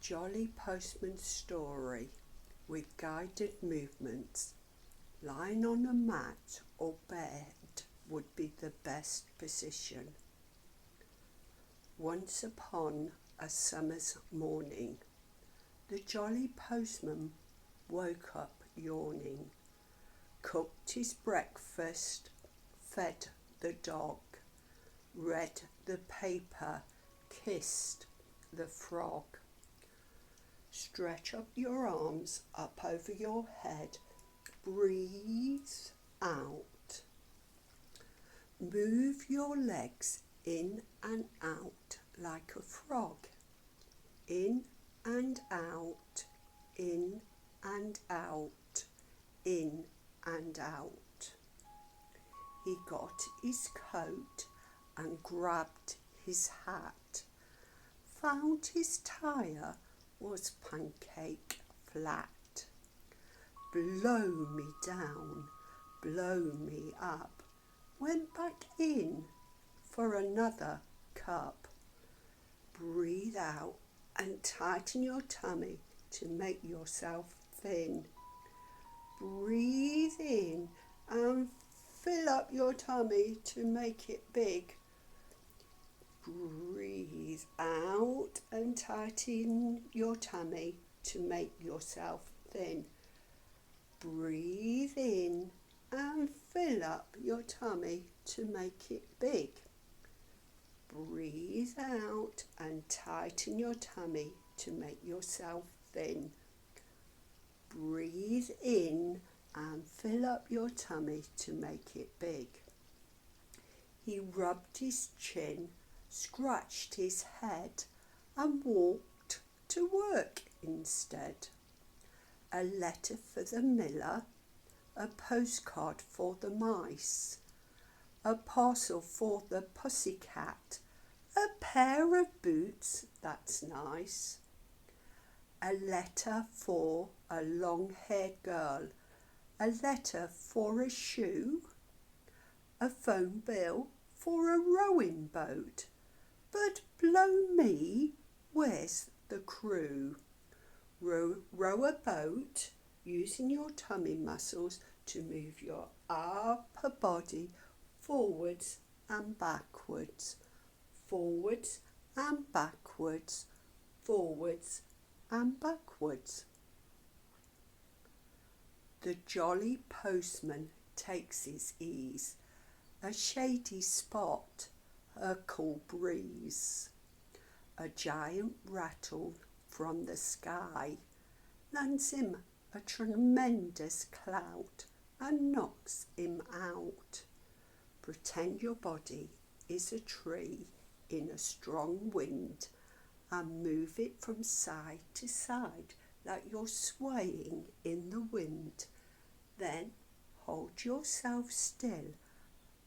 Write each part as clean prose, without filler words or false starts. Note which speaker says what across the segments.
Speaker 1: Jolly Postman story with guided movements. Lying on a mat or bed would be the best position. Once upon a summer's morning, the jolly postman woke up yawning, cooked his breakfast, fed the dog, read the paper, kissed the frog. Stretch up your arms up over your head, breathe out. Move your legs in and out like a frog. In and out, in and out, in and out. He got his coat and grabbed his hat, found his tire was pancake flat. Blow me down, blow me up, went back in for another cup. Breathe out and tighten your tummy to make yourself thin. Breathe in and fill up your tummy to make it big. Breathe out and tighten your tummy to make yourself thin. Breathe in and fill up your tummy to make it big. Breathe out and tighten your tummy to make yourself thin. Breathe in and fill up your tummy to make it big. He rubbed his chin, scratched his head and walked to work instead. A letter for the miller, a postcard for the mice, a parcel for the pussycat, a pair of boots, that's nice. A letter for a long-haired girl, a letter for a shoe, a phone bill for a rowing boat. But blow me, where's the crew? Row a boat using your tummy muscles to move your upper body forwards and backwards, forwards and backwards, forwards and backwards. The jolly postman takes his ease, a shady spot, a cool breeze. A giant rattle from the sky lands him a tremendous cloud and knocks him out. Pretend your body is a tree in a strong wind and move it from side to side like you're swaying in the wind. Then hold yourself still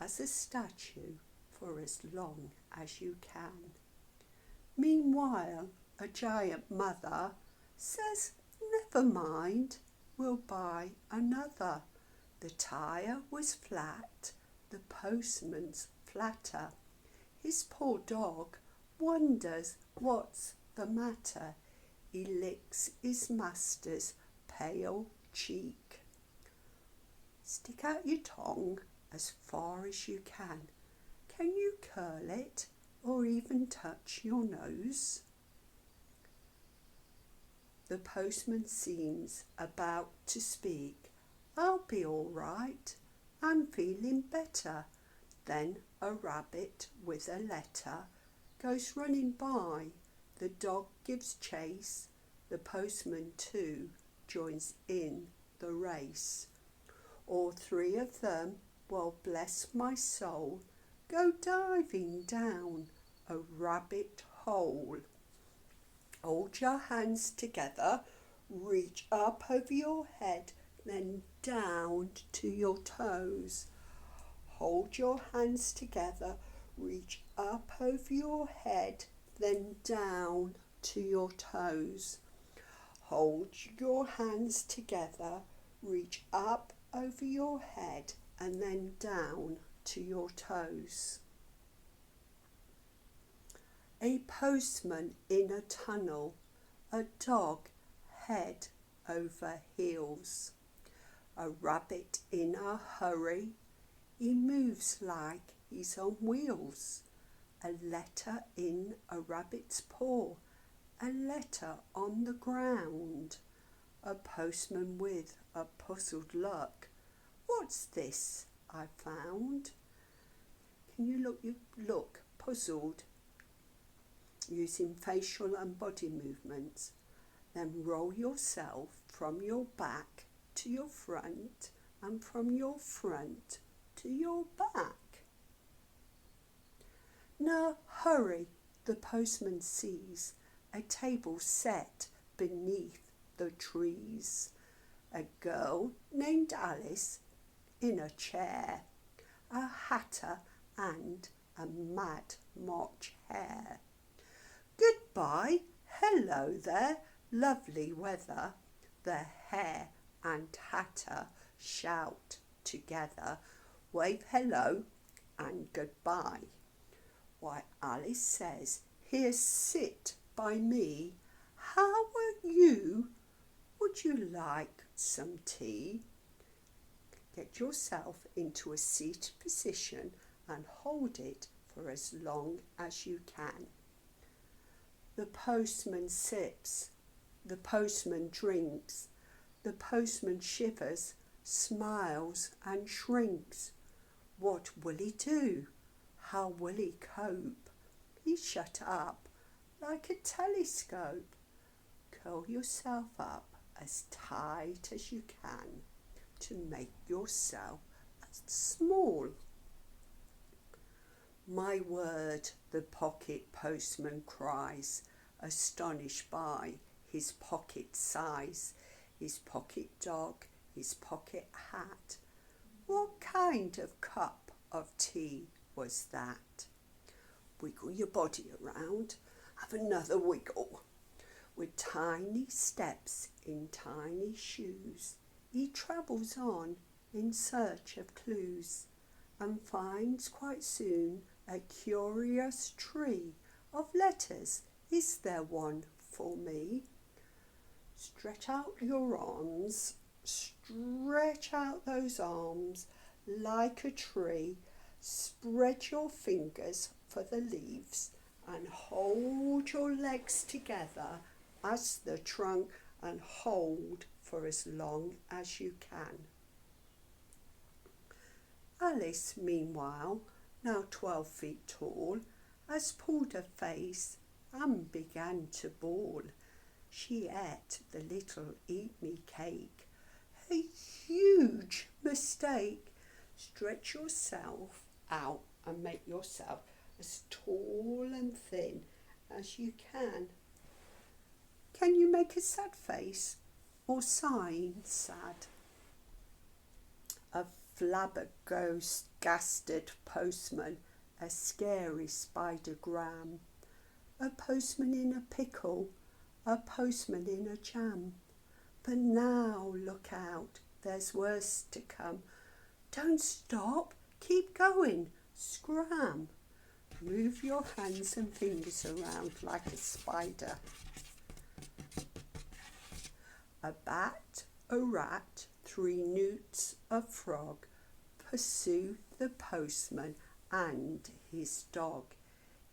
Speaker 1: as a statue for as long as you can. Meanwhile, a giant mother says, never mind, we'll buy another. The tire was flat, the postman's flatter. His poor dog wonders what's the matter. He licks his master's pale cheek. Stick out your tongue as far as you can. Can you curl it or even touch your nose? The postman seems about to speak. I'll be all right. I'm feeling better. Then a rabbit with a letter goes running by. The dog gives chase. The postman too joins in the race. All three of them, well bless my soul, go diving down a rabbit hole. Hold your hands together, reach up over your head, then down to your toes. Hold your hands together, reach up over your head, then down to your toes. Hold your hands together, reach up over your head and then down to your toes. A postman in a tunnel, a dog head over heels, a rabbit in a hurry, he moves like he's on wheels, a letter in a rabbit's paw, a letter on the ground, a postman with a puzzled look. What's this I found? Can you look puzzled using facial and body movements? Then roll yourself from your back to your front and from your front to your back. Now hurry, the postman sees a table set beneath the trees, a girl named Alice in a chair, a hatter and a mad March hare. Goodbye, hello there, lovely weather, the hare and hatter shout together, wave hello and goodbye. Why, Alice says, here sit by me, how are you? Would you like some tea? Get yourself into a seated position and hold it for as long as you can. The postman sips, the postman drinks, the postman shivers, smiles and shrinks. What will he do? How will he cope? He's shut up like a telescope. Curl yourself up as tight as you can to make yourself as small. My word, the pocket postman cries, astonished by his pocket size, his pocket dog, his pocket hat. What kind of cup of tea was that? Wiggle your body around, have another wiggle. With tiny steps in tiny shoes, he travels on in search of clues and finds quite soon a curious tree of letters. Is there one for me? Stretch out your arms, stretch out those arms like a tree. Spread your fingers for the leaves and hold your legs together as the trunk and hold for as long as you can. Alice, meanwhile, now 12 feet tall, has pulled her face and began to bawl. She ate the little eat-me cake. A huge mistake. Stretch yourself out and make yourself as tall and thin as you can. Can you make a sad face or sighing sad? A flabbergasted postman, a scary spidergram, a postman in a pickle, a postman in a jam. But now look out, there's worse to come. Don't stop, keep going, scram. Move your hands and fingers around like a spider. A bat, a rat, 3 newts, a frog pursue the postman and his dog.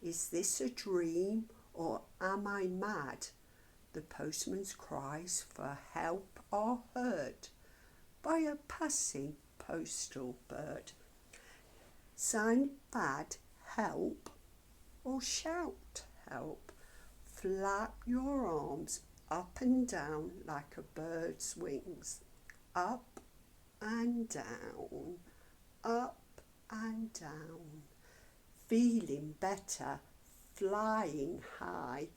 Speaker 1: Is this a dream or am I mad? The postman's cries for help are heard by a passing postal bird. Sound bad, help, or shout help. Flap your arms up and down like a bird's wings. Up and down, up and down. Feeling better, flying high,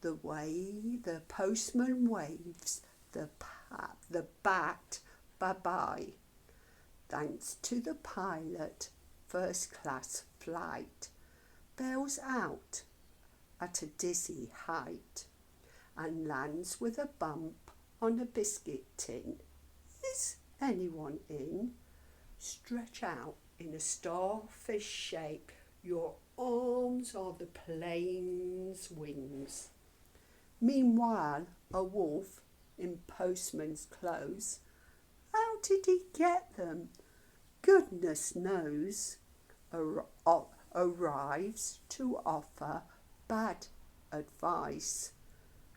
Speaker 1: the way the postman waves the bat bye-bye. Thanks to the pilot, first class flight bails out at a dizzy height and lands with a bump on a biscuit tin. Is anyone in? Stretch out in a starfish shape. Your arms are the plane's wings. Meanwhile, a wolf in postman's clothes, how did he get them? Goodness knows, arrives to offer bad advice.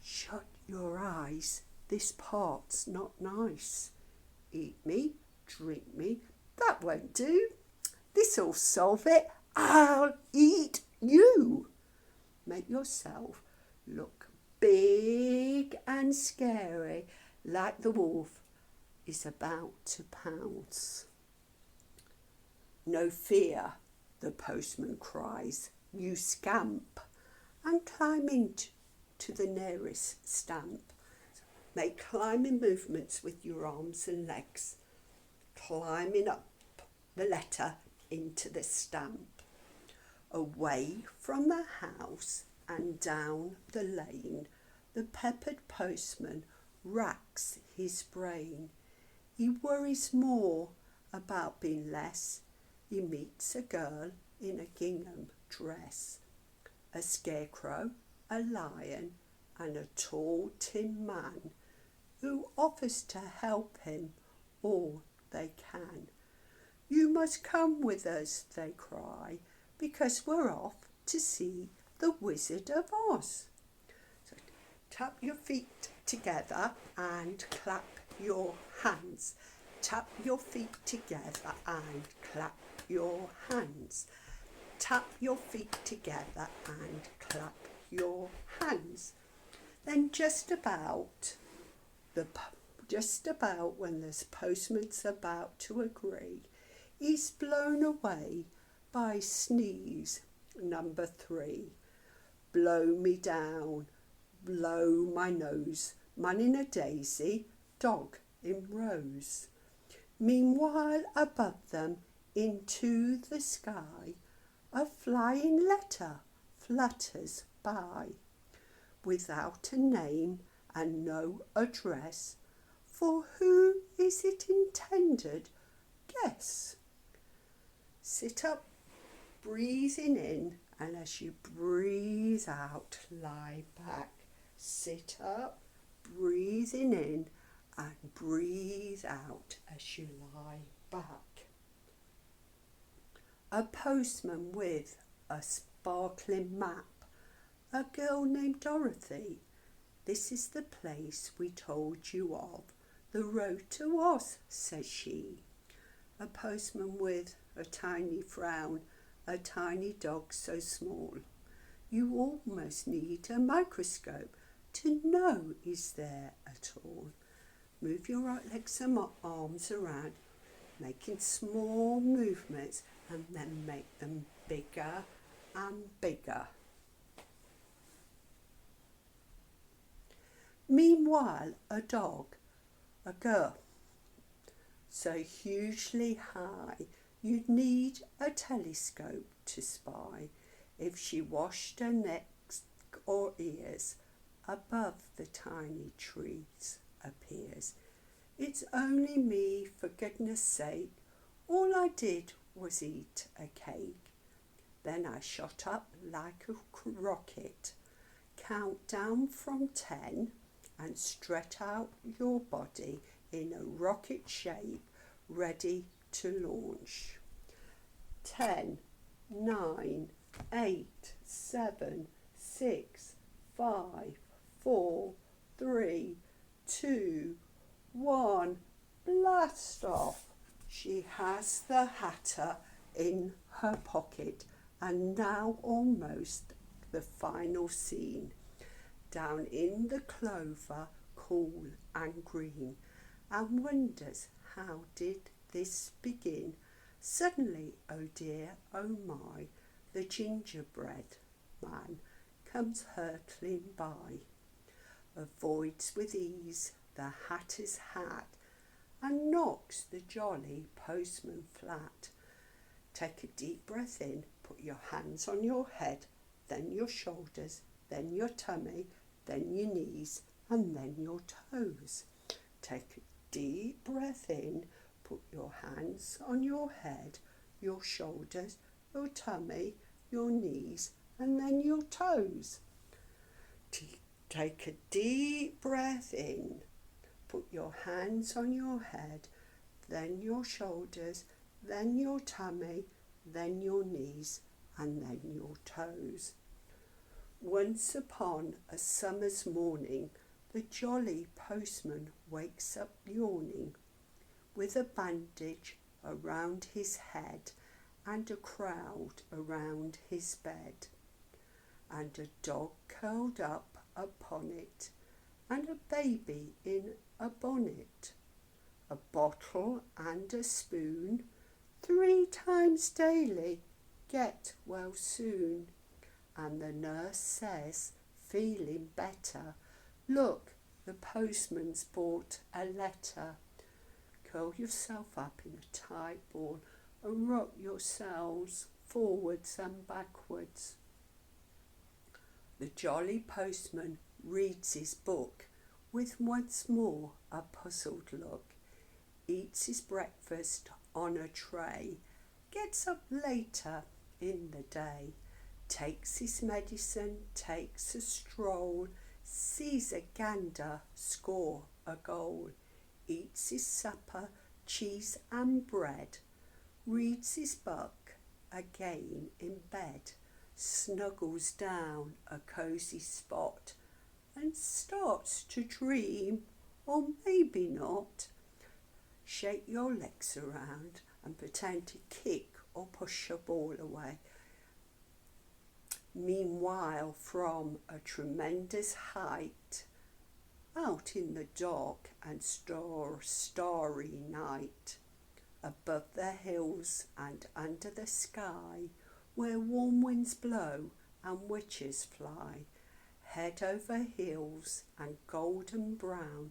Speaker 1: Shut your eyes, this part's not nice. Eat me, drink me, that won't do. This'll solve it, I'll eat you. Make yourself look big and scary, like the wolf is about to pounce. No fear, the postman cries, you scamp, and climb into the nearest stamp. Make climbing movements with your arms and legs, climbing up the letter into the stamp. Away from the house and down the lane, the peppered postman racks his brain. He worries more about being less. He meets a girl in a gingham dress, a scarecrow, a lion, and a tall tin man who offers to help him all they can. You must come with us, they cry, because we're off to see the Wizard of Oz. So tap your feet together and clap your hands. Tap your feet together and clap your hands. Tap your feet together and clap your hands. Then just about when this postman's about to agree, he's blown away by sneeze number 3. Blow me down, blow my nose, man in a daisy, dog in rose. Meanwhile above them into the sky, a flying letter flutters by, without a name and no address. For who is it intended? Guess. Sit up, breathing in, and as you breathe out, lie back. Sit up, breathing in, and breathe out as you lie back. A postman with a sparkling map. A girl named Dorothy. This is the place we told you of. The road to Oz, says she. A postman with a tiny frown, a tiny dog so small. You almost need a microscope to know is there at all. Move your right legs and arms around, making small movements, and then make them bigger and bigger. Meanwhile, a girl, so hugely high, you'd need a telescope to spy. If she washed her neck or ears, above the tiny trees appears. It's only me, for goodness sake, all I did was eat a cake. Then I shot up like a rocket. Count down from 10 and stretch out your body in a rocket shape, ready to launch. 10, 9, 8, 7, 6, 5, 4, 3, 2, 1, blast off. She has the hatter in her pocket, and now almost the final scene. Down in the clover, cool and green, and wonders how did this begin. Suddenly, oh dear, oh my, the gingerbread man comes hurtling by, avoids with ease the hatter's hat, and knocks the jolly postman flat. Take a deep breath in, put your hands on your head, then your shoulders, then your tummy, then your knees, and then your toes. Take a deep breath in, put your hands on your head, your shoulders, your tummy, your knees, and then your toes. Take Take a deep breath in. Put your hands on your head, then your shoulders, then your tummy, then your knees, and then your toes. Once upon a summer's morning, the jolly postman wakes up yawning, with a bandage around his head and a crowd around his bed, and a dog curled up upon it, and a baby in a bonnet, a bottle and a spoon, 3 times daily, get well soon. And the nurse says, feeling better, look, the postman's brought a letter. Curl yourself up in a tight ball and rock yourselves forwards and backwards. The jolly postman reads his book with once more a puzzled look, eats his breakfast on a tray, gets up later in the day, takes his medicine, takes a stroll, sees a gander score a goal, eats his supper, cheese and bread, reads his book again in bed, snuggles down a cosy spot and starts to dream, or maybe not. Shake your legs around and pretend to kick or push a ball away. Meanwhile, from a tremendous height, out in the dark and starry night, above the hills and under the sky, where warm winds blow and witches fly, head over heels and golden brown,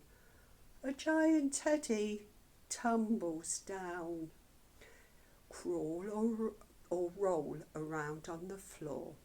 Speaker 1: a giant teddy tumbles down, crawl or roll around on the floor.